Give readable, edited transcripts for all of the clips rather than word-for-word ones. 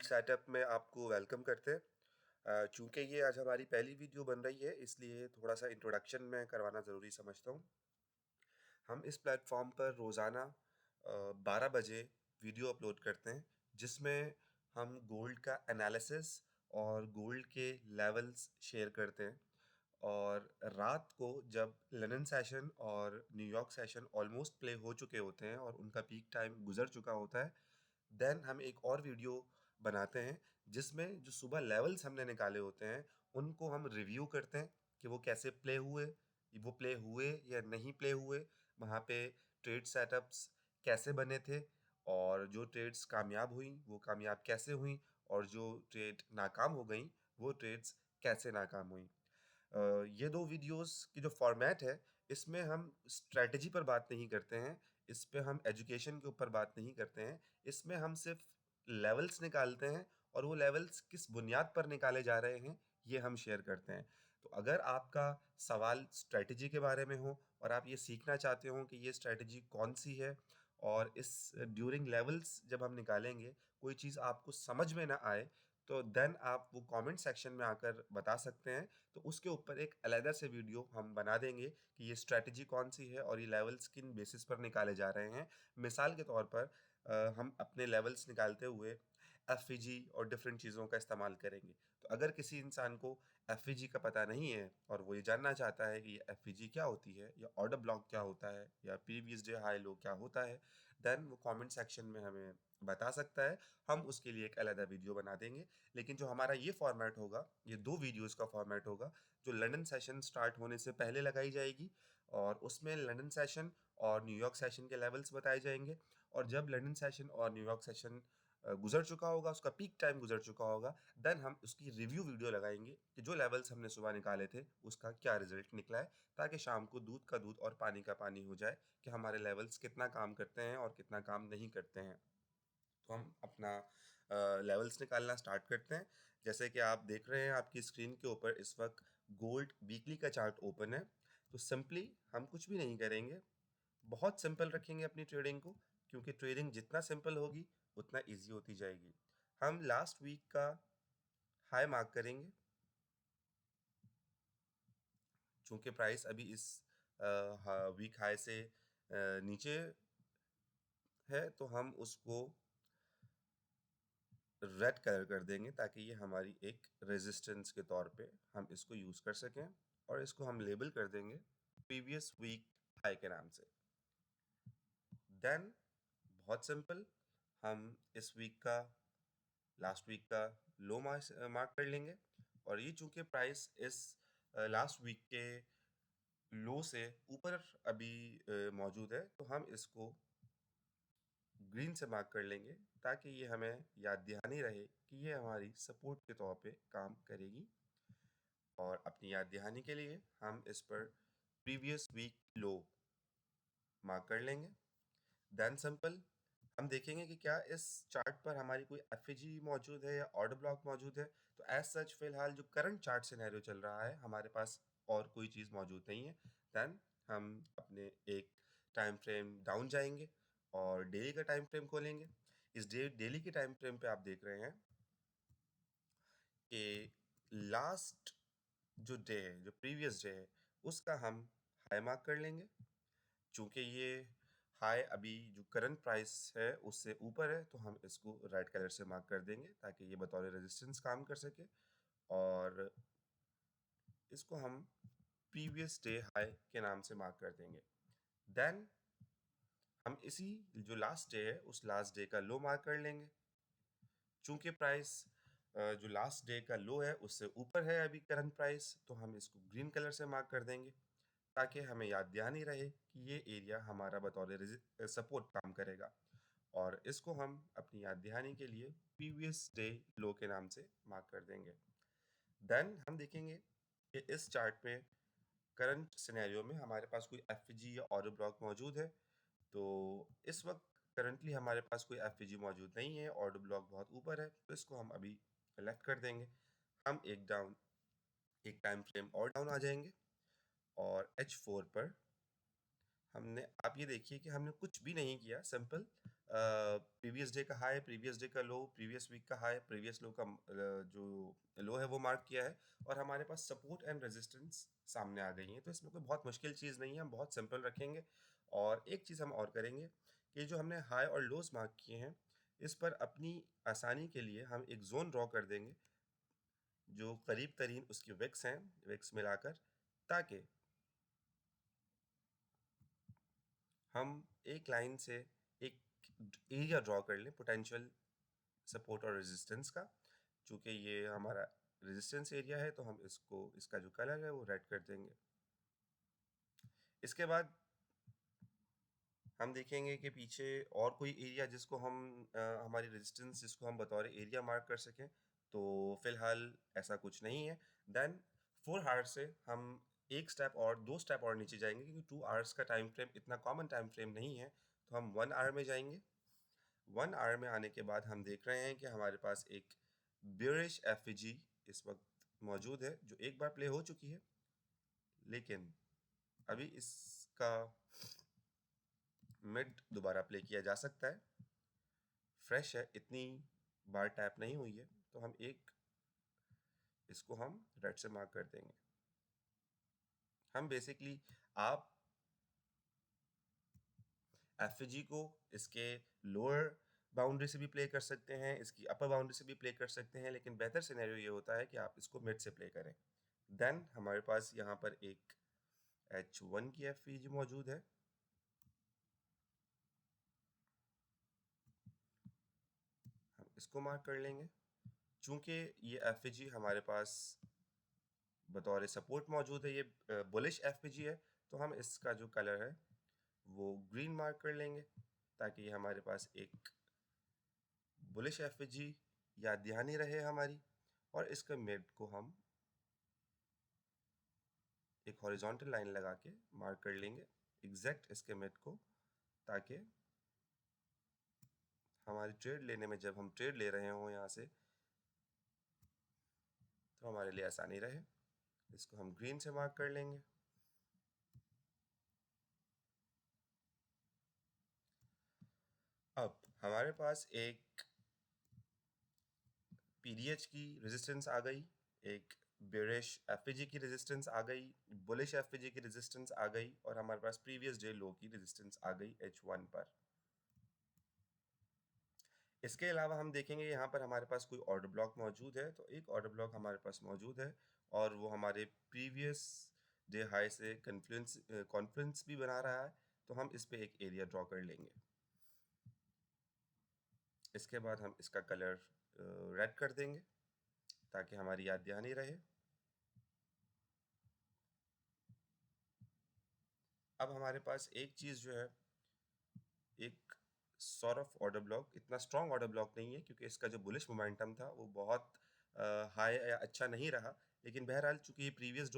Setup में आपको welcome करते हैं। चूँकि ये आज हमारी पहली वीडियो बन रही है, इसलिए थोड़ा-सा इंट्रोडक्शन मैं करवाना ज़रूरी समझता हूँ। हम इस प्लेटफ़ॉर्म पर रोज़ाना 12 बजे वीडियो अपलोड करते हैं, जिसमें हम गोल्ड का एनालिसिस और गोल्ड के लेवल्स शेयर करते हैं। और रात को जब लंदन सेशन और न्यूयॉर्क सेशन ऑलमोस्ट प्ले हो चुके होते हैं और उनका पीक टाइम गुज़र चुका होता है, देन हम एक और वीडियो बनाते हैं, जिसमें जो सुबह लेवल्स हमने निकाले होते हैं, उनको हम रिव्यू करते हैं कि वो कैसे प्ले हुए, वो प्ले हुए या नहीं प्ले हुए, वहाँ पे ट्रेड सेटअप्स कैसे बने थे और जो ट्रेड्स कामयाब हुईं, वो कामयाब कैसे हुईं और जो ट्रेड नाकाम हो गईं, वो ट्रेड्स कैसे नाकाम हुईं। ये 2 वीडियोज़ की जो फ़ॉर्मेट है, इसमें हम स्ट्रैटेजी पर बात नहीं करते हैं, इस पे हम एजुकेशन के ऊपर बात नहीं करते हैं, इसमें हम सिर्फ़ लेवल्स निकालते हैं और वो लेवल्स किस बुनियाद पर निकाले जा रहे हैं, ये हम शेयर करते हैं। तो अगर आपका सवाल स्ट्रैटेजी के बारे में हो और आप ये सीखना चाहते हो कि ये स्ट्रैटेजी कौन-सी है और इस ड्यूरिंग लेवल्स जब हम निकालेंगे, कोई चीज़ आपको समझ में ना आए, तो देन आप वो कमेंट सेक्शन में आकर बता सकते हैं। तो उसके ऊपर एक अलग से वीडियो हम बना देंगे कि ये स्ट्रैटेजी कौन-सी है और ये लेवल्स किन बेसिस पर निकाले जा रहे हैं। मिसाल के तौर पर हम अपने लेवल्स निकालते हुए एफईजी और डिफरेंट चीज़ों का इस्तेमाल करेंगे। तो अगर किसी इंसान को एफईजी का पता नहीं है और वो ये जानना चाहता है कि ये एफईजी क्या होती है या ऑर्डर ब्लॉक क्या होता है या प्रीवियस डे हाई लो क्या होता है, देन वो कमेंट सेक्शन में हमें बता सकता है। हम उसके लिए एक अलग वीडियो बना देंगे। लेकिन जो हमारा ये फॉर्मेट होगा, ये 2 वीडियोज़ का फॉर्मेट होगा, जो लंदन सेशन स्टार्ट होने से पहले लगाई जाएगी और उसमें लंदन सेशन और न्यूयॉर्क सेशन के लेवल्स बताए जाएँगे और जब लंदन सेशन और न्यूयॉर्क सेशन गुज़र चुका होगा, उसका पीक टाइम गुज़र चुका होगा, देन हम उसकी रिव्यू वीडियो लगाएँगे कि जो लेवल्स हमने सुबह निकाले थे, उसका क्या रिज़ल्ट निकला है, ताकि शाम को दूध का दूध और पानी का पानी हो जाए कि हमारे लेवल्स कितना काम करते हैं और कितना काम नहीं करते हैं। तो हम अपना लेवल्स निकालना स्टार्ट करते हैं। जैसे कि आप देख रहे हैं आपकी स्क्रीन के ऊपर इस वक्त गोल्ड वीकली का चार्ट ओपन है। तो सिंपली हम कुछ भी नहीं करेंगे, बहुत सिंपल रखेंगे अपनी ट्रेडिंग को, क्योंकि ट्रेडिंग जितना सिंपल होगी उतना इजी होती जाएगी। हम लास्ट वीक का हाई मार्क करेंगे। चूंकि प्राइस अभी इस वीक हाई से नीचे है, तो हम उसको रेड कलर कर देंगे ताकि ये हमारी एक रेजिस्टेंस के तौर पे हम इसको यूज़ कर सकें और इसको हम लेबल कर देंगे प्रीवियस वीक हाई के नाम से। देन बहुत सिंपल, हम इस वीक का लास्ट वीक का लो मार्क कर लेंगे और ये चूंकि प्राइस इस लास्ट वीक के लो से ऊपर अभी मौजूद है, तो हम इसको ग्रीन से मार्क कर लेंगे ताकि ये हमें याद दहानी रहे कि ये हमारी सपोर्ट के तौर पे काम करेगी। और अपनी याद दहानी के लिए हम इस पर प्रीवियस वीक लो मार्क कर लेंगे। देन सिंपल, हम देखेंगे कि क्या इस चार्ट पर हमारी कोई एफईजी मौजूद है या ऑर्डर ब्लॉक मौजूद है। तो एज सच फिलहाल जो करंट चार्ट सिनेरियो चल रहा है, हमारे पास और कोई चीज़ मौजूद नहीं है। देन हम अपने एक टाइम फ्रेम डाउन जाएंगे और डेली का टाइम फ्रेम खोलेंगे। इस डेली के टाइम फ्रेम पे आप देख रहे हैं कि लास्ट जो डे है, जो प्रीवियस डे है, उसका हम हाई मार्क कर लेंगे। चूंकि ये हाई अभी जो करंट प्राइस है उससे ऊपर है, तो हम इसको रेड कलर से मार्क कर देंगे ताकि ये बतौर रेजिस्टेंस काम कर सके और इसको हम प्रीवियस डे हाई के नाम से मार्क कर देंगे। देन हम इसी जो लास्ट डे है उस लास्ट डे का लो मार्क कर लेंगे। चूंकि प्राइस जो लास्ट डे का लो है उससे ऊपर है अभी करंट प्राइस, तो हम इसको ग्रीन कलर से मार्क कर देंगे ताकि हमें याद दहानी रहे कि ये एरिया हमारा बतौर सपोर्ट काम करेगा और इसको हम अपनी याद दहानी के लिए प्रीवियस डे लो के नाम से मार्क कर देंगे। देन हम देखेंगे कि इस चार्ट पे करंट सिनेरियो में हमारे पास कोई एफजी या ऑर्डर ब्लॉक मौजूद है। तो इस वक्त करंटली हमारे पास कोई एफजी मौजूद नहीं है, ऑर्डर ब्लॉक बहुत ऊपर है, तो इसको हम अभी लेफ्ट कर देंगे। हम एक टाइम फ्रेम और डाउन आ जाएंगे और H4 पर हमने, आप ये देखिए कि हमने कुछ भी नहीं किया, सिंपल प्रीवियस डे का हाई, प्रीवियस डे का लो, प्रीवियस वीक का हाई, प्रीवियस लो का जो लो है वो मार्क किया है, और हमारे पास सपोर्ट एंड रेजिस्टेंस सामने आ गई हैं। तो इसमें कोई बहुत मुश्किल चीज़ नहीं है, हम बहुत सिंपल रखेंगे। और एक चीज़ हम और करेंगे कि जो हमने हाई और लोज मार्क किए हैं, इस पर अपनी आसानी के लिए हम एक जोन ड्रॉ कर देंगे जो करीब तरीन उसकी विक्स हैं, विक्स मिलाकर, ताकि हम एक लाइन से एक एरिया ड्रॉ कर लें पोटेंशियल सपोर्ट और रेजिस्टेंस का। चूँकि ये हमारा रेजिस्टेंस एरिया है, तो हम इसका जो कलर है वो रेड कर देंगे। इसके बाद हम देखेंगे कि पीछे और कोई एरिया जिसको हम हमारी रेजिस्टेंस जिसको हम बतौर एरिया मार्क कर सकें, तो फिलहाल ऐसा कुछ नहीं है। देन 4 आवर्स से हम एक स्टेप और 2 स्टेप और नीचे जाएंगे, क्योंकि 2 आवर्स का टाइम फ्रेम इतना कॉमन टाइम फ्रेम नहीं है, तो हम 1 आवर में जाएंगे। 1 आवर में आने के बाद हम देख रहे हैं कि हमारे पास एक बेयरिश एफईजी इस वक्त मौजूद है, जो एक बार प्ले हो चुकी है, लेकिन अभी इसका मिड दोबारा प्ले किया जा सकता है। फ्रेश है, इतनी बार टैप नहीं हुई है, तो हम इसको हम रेड से मार्क कर देंगे। हम बेसिकली आप एफजी को इसके लोअर बाउंड्री से भी प्ले कर सकते हैं, इसकी अपर बाउंड्री से भी प्ले कर सकते हैं, लेकिन बेहतर सिनेरियो ये होता है कि आप इसको मिड से प्ले करें। देन हमारे पास यहाँ पर एक H1 की एफजी मौजूद है। हम इसको मार्क कर लेंगे। चूंकि ये एफजी हमारे पास बतौर सपोर्ट मौजूद है, ये बुलिश एफजी है, तो हम इसका जो कलर है वो ग्रीन मार्क कर लेंगे, ताकि हमारे पास एक बुलिश एफजी याद दहानी रहे हमारी। और इसके मिड को हम एक हॉरिजॉन्टल लाइन लगा के मार्क कर लेंगे एग्जैक्ट इसके मिड को, ताकि हमारी ट्रेड लेने में जब हम ट्रेड ले रहे हों यहाँ से, तो हमारे लिए आसानी रहे। इसको हम ग्रीन से मार्क कर लेंगे। अब हमारे पास एक पीडीएच की रेजिस्टेंस आ गई, एक बेरिश एफजी की रेजिस्टेंस आ गई, बुलिश एफजी की रेजिस्टेंस आ गई, और हमारे पास प्रीवियस डे लो की रेजिस्टेंस आ गई H1 पर। इसके अलावा हम देखेंगे यहाँ पर हमारे पास कोई ऑर्डर ब्लॉक मौजूद है, तो एक ऑर्डर ब्लॉक हमारे पास मौजूद है, और वो हमारे प्रीवियस डे हाई से कॉन्फ्रेंस भी बना रहा है, तो हम इस पे एक एरिया ड्रॉ कर लेंगे। इसके बाद हम इसका कलर रेड कर देंगे, ताकि हमारी याद दहानी रहे। अब हमारे पास एक चीज़ जो है, एक सॉर्ट ऑफ ऑर्डर ब्लॉक, इतना स्ट्रॉन्ग ऑर्डर ब्लॉक नहीं है, क्योंकि इसका जो बुलिश मोमेंटम था वो बहुत हाई या अच्छा नहीं रहा, लेकिन बहरहाल चूंकि ये प्रीवियस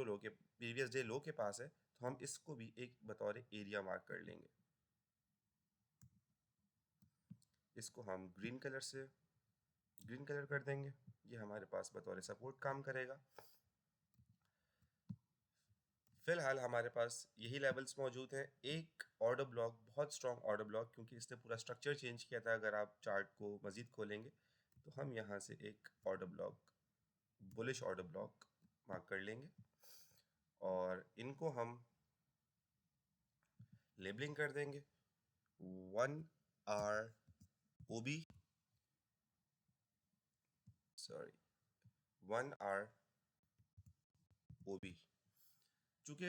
डे लो के पास है, तो हम इसको भी एक बतौर एरिया मार्क कर लेंगे। इसको हम ग्रीन कलर कर देंगे, ये हमारे पास बतौर सपोर्ट काम करेगा। फिलहाल हमारे पास यही लेवल्स मौजूद हैं। एक ऑर्डर ब्लॉक, बहुत स्ट्रॉन्ग ऑर्डर ब्लॉक, क्योंकि इसने पूरा स्ट्रक्चर चेंज किया था। अगर आप चार्ट को मज़ीद खोलेंगे, तो हम यहाँ से एक order block, bullish order block mark कर लेंगे, और इनको हम लेबलिंग कर देंगे 1R OB, sorry 1R OB। चूँकि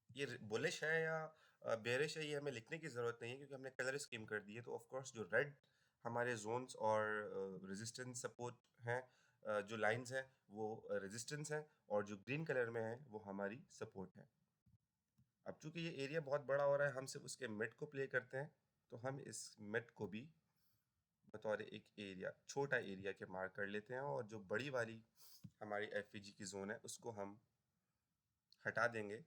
ये बुलिश है या बेरिश है, ये हमें लिखने की ज़रूरत नहीं है, क्योंकि हमने कलर स्कीम कर दी है। तो ऑफ कोर्स जो रेड हमारे जोन्स और रेजिस्टेंस सपोर्ट हैं, जो लाइंस हैं वो रेजिस्टेंस हैं, और जो ग्रीन कलर में है वो हमारी सपोर्ट है। अब चूंकि ये एरिया बहुत बड़ा हो रहा है, हम सिर्फ उसके मिड को प्ले करते हैं, तो हम इस मिड को भी बतौर एक एरिया, छोटा एरिया के मार्क कर लेते हैं, और जो बड़ी वाली हमारी एफईजी की जोन है उसको हम हटा देंगे,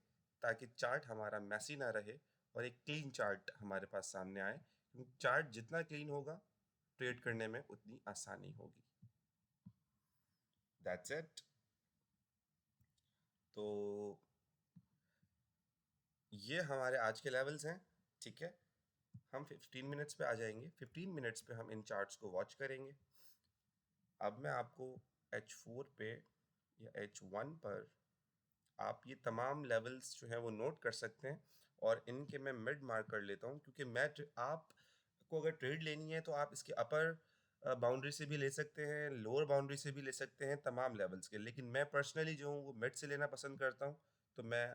ताकि चार्ट हमारा मैसी ना रहे और एक क्लीन चार्ट हमारे पास सामने आए। क्योंकि चार्ट जितना क्लीन होगा, ट्रेड करने में उतनी आसानी होगी। That's it. तो ये हमारे आज के लेवल्स हैं, ठीक है। हम 15 मिनट्स पे आ जाएंगे। 15 मिनट्स पे हम इन चार्ट्स को वॉच करेंगे। अब मैं आपको H4 पे या H1 पर आप ये तमाम लेवल्स जो हैं वो नोट कर सकते हैं, और इनके मैं मिड मार्क कर लेता हूँ, क्योंकि आपको अगर ट्रेड लेनी है तो आप इसके अपर बाउंड्री से भी ले सकते हैं, लोअर बाउंड्री से भी ले सकते हैं, तमाम लेवल्स के। लेकिन मैं पर्सनली जो हूँ वो मिड से लेना पसंद करता हूँ, तो मैं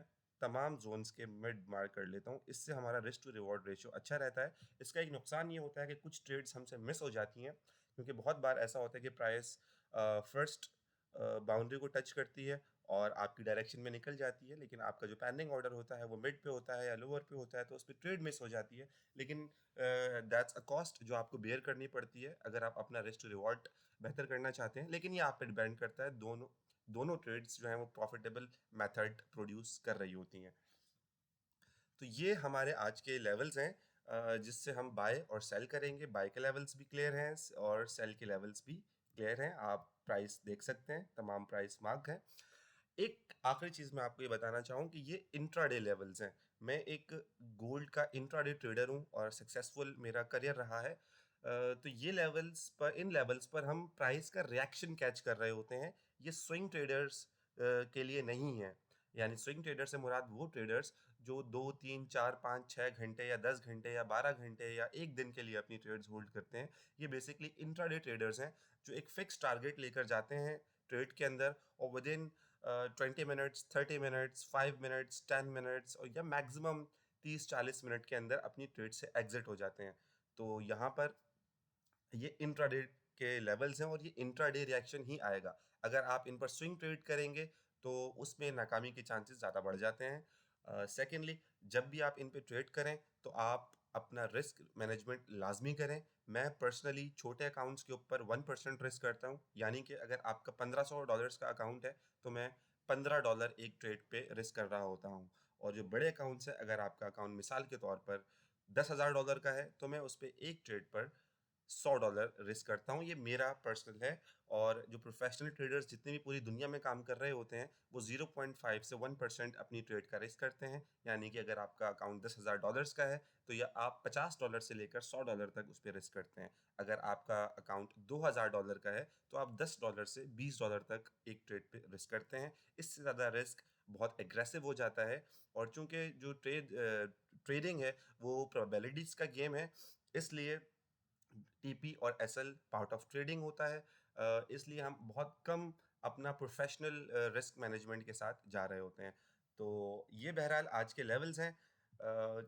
तमाम जोन्स के मिड मार्क कर लेता हूँ। इससे हमारा रिस्क टू रिवॉर्ड रेशियो अच्छा रहता है। इसका एक नुकसान ये होता है कि कुछ ट्रेड्स हमसे मिस हो जाती हैं, क्योंकि बहुत बार ऐसा होता है कि प्राइस फर्स्ट बाउंड्री को टच करती है और आपकी डायरेक्शन में निकल जाती है, लेकिन आपका जो पेंडिंग ऑर्डर होता है वो मिड पे होता है या लोअर पे होता है, तो उस पर ट्रेड मिस हो जाती है। लेकिन दैट्स अ कॉस्ट जो आपको बेयर करनी पड़ती है अगर आप अपना रिस्क टू रिवॉर्ड बेहतर करना चाहते हैं। लेकिन ये आप पे डिपेंड करता है, दोनों दोनों ट्रेड्स जो हैं वो प्रॉफिटेबल मेथड प्रोड्यूस कर रही होती हैं। तो ये हमारे आज के लेवल्स हैं जिससे हम बाय और सेल करेंगे। बाय के लेवल्स भी क्लियर हैं और सेल के लेवल्स भी क्लियर हैं। आप प्राइस देख सकते हैं, तमाम प्राइस मार्क हैं। एक आखिरी चीज़ मैं आपको ये बताना चाहूँ कि ये इंट्राडे लेवल्स हैं। मैं एक गोल्ड का इंट्राडे ट्रेडर हूँ और सक्सेसफुल मेरा करियर रहा है। तो ये लेवल्स पर, इन लेवल्स पर हम प्राइस का रिएक्शन कैच कर रहे होते हैं। ये स्विंग ट्रेडर्स के लिए नहीं है। यानी स्विंग ट्रेडर से मुराद वो ट्रेडर्स जो 2, 3, 4, 5, 6 घंटे या 10 घंटे या 12 घंटे या एक दिन के लिए अपनी ट्रेड्स होल्ड करते हैं। ये बेसिकली इंट्राडे ट्रेडर्स हैं जो एक फिक्स टारगेट लेकर जाते हैं ट्रेड के अंदर, और with in 20 minutes, 30 minutes, 5 minutes, 10 minutes और या मैक्सिमम 30-40 मिनट के अंदर अपनी ट्रेड से एग्जिट हो जाते हैं। तो यहाँ पर ये इंट्राडे के लेवल्स हैं और ये इंट्राडे रिएक्शन ही आएगा। अगर आप इन पर स्विंग ट्रेड करेंगे तो उसमें नाकामी के चांसेस ज़्यादा बढ़ जाते हैं। सेकेंडली, जब भी आप इन पे ट्रेड करें तो आप अपना रिस्क मैनेजमेंट लाजमी करें। मैं पर्सनली छोटे अकाउंट्स के ऊपर 1% रिस्क करता हूँ, यानी कि अगर आपका $1500 का अकाउंट है तो मैं $15 एक ट्रेड पे रिस्क कर रहा होता हूँ। और जो बड़े अकाउंट्स है, अगर आपका अकाउंट मिसाल के तौर पर $10,000 का है तो मैं उस पर एक ट्रेड पर $100 रिस्क करता हूँ। ये मेरा पर्सनल है। और जो प्रोफेशनल ट्रेडर्स जितने भी पूरी दुनिया में काम कर रहे होते हैं वो 0.5 से 1% अपनी ट्रेड का रिस्क करते हैं। यानी कि अगर आपका अकाउंट $10,000 का है तो या आप $50 से लेकर $100 तक उस पर रिस्क करते हैं। अगर आपका अकाउंट $2,000 का है तो आप $10 से $20 तक एक ट्रेड पे रिस्क करते हैं। इससे ज़्यादा रिस्क बहुत एग्रेसिव हो जाता है। और चूंकि जो ट्रेडिंग है वो प्रोबेबिलिटीज़ का गेम है, इसलिए टीपी और एसएल पार्ट ऑफ ट्रेडिंग होता है। इसलिए हम बहुत कम अपना प्रोफेशनल रिस्क मैनेजमेंट के साथ जा रहे होते हैं। तो ये बहरहाल आज के लेवल्स हैं।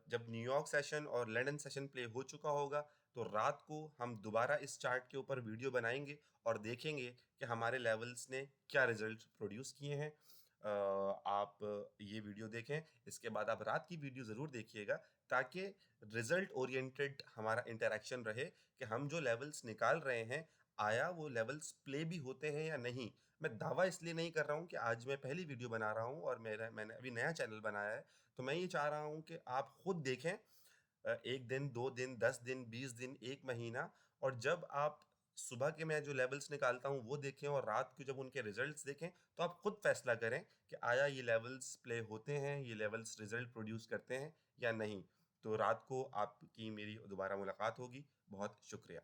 जब न्यूयॉर्क सेशन और लंदन सेशन प्ले हो चुका होगा तो रात को हम दोबारा इस चार्ट के ऊपर वीडियो बनाएंगे और देखेंगे कि हमारे लेवल्स ने क्या रिजल्ट प्रोड्यूस किए हैं। आप ये वीडियो देखें, इसके बाद आप रात की वीडियो ज़रूर देखिएगा, ताकि रिजल्ट ओरिएंटेड हमारा इंटरेक्शन रहे कि हम जो लेवल्स निकाल रहे हैं आया वो लेवल्स प्ले भी होते हैं या नहीं। मैं दावा इसलिए नहीं कर रहा हूँ कि आज मैं पहली वीडियो बना रहा हूँ और मैंने अभी नया चैनल बनाया है, तो मैं ये चाह रहा हूँ कि आप खुद देखें, 1 दिन, 2 दिन, 10 दिन, 20 दिन, 1 महीना, और जब आप सुबह के मैं जो लेवल्स निकालता हूँ वो देखें और रात को जब उनके रिजल्ट्स देखें, तो आप खुद फैसला करें कि आया ये लेवल्स प्ले होते हैं, ये लेवल्स रिजल्ट प्रोड्यूस करते हैं या नहीं। तो रात को आपकी मेरी दोबारा मुलाकात होगी। बहुत शुक्रिया।